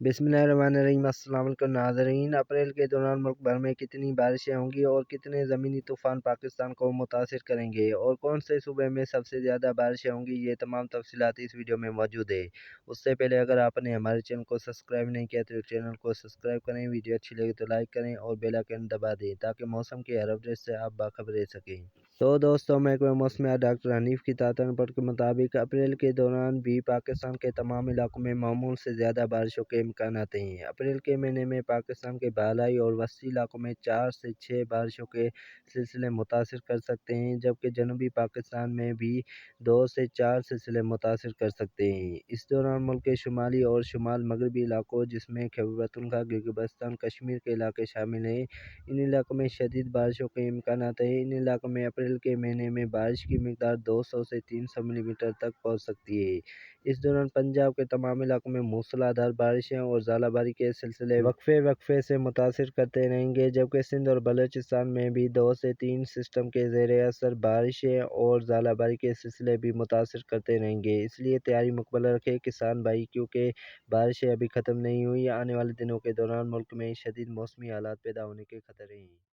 बिस्मिल्लाहिर्रहमानिर्रहीम। अस्सलाम वालेकुम नाज़रीन। अप्रैल के दौरान मुल्क भर में कितनी बारिशें होंगी और कितने ज़मीनी तूफ़ान पाकिस्तान को मुतासिर करेंगे और कौन से सूबे में सबसे ज़्यादा बारिशें होंगी, ये तमाम तफसीलात इस वीडियो में मौजूद है। उससे पहले अगर आपने हमारे चैनल को सब्सक्राइब नहीं किया तो चैनल को सब्सक्राइब करें, वीडियो अच्छी लगे तो लाइक करें और बेल आइकन दबा दें ताकि मौसम के हर अपडेट से आप बाखबर रह सकें। तो दोस्तों, महकमा मौसमियात डॉक्टर हनीफ की ताज़ा रिपोर्ट के मुताबिक अप्रैल के दौरान भी पाकिस्तान के तमाम इलाकों में मामूल से ज़्यादा बारिशों के इम्कानात हैं। अप्रैल के महीने में पाकिस्तान के बालाई और वस्ती इलाकों में 4 से 6 बारिशों के सिलसिले मुतासिर कर सकते हैं, जबकि जनूबी पाकिस्तान में भी 2 से 4 सिलसिले मुतासिर कर सकते हैं। इस दौरान मुल्क के शुमाली और शुमाल मगरबी इलाकों, जिसमें खैबर पख्तूनख्वा, गिलगित-बल्तिस्तान, कश्मीर के इलाके शामिल हैं, इन इलाकों में शदीद बारिशों के इम्कानात हैं। इन इलाकों में अप्रैल के महीने में बारिश की मिकदार 200 से 300 मिलीमीटर तक पहुँच सकती है। इस दौरान पंजाब के तमाम इलाकों में मूसलाधार बारिशें और ज़ालाबारी के सिलसिले वक्फे वक्फे से मुतासिर करते रहेंगे, जबकि सिंध और बलूचिस्तान में भी 2 से 3 सिस्टम के ज़ेर असर बारिशें और ज़ालाबारी के सिलसिले भी मुतासिर करते रहेंगे। इसलिए तैयारी मुकम्मल रखें किसान भाई, क्योंकि बारिशें अभी ख़त्म नहीं हुई। आने वाले दिनों के दौरान मुल्क में शदीद मौसमी हालात पैदा होने के खतरे हैं।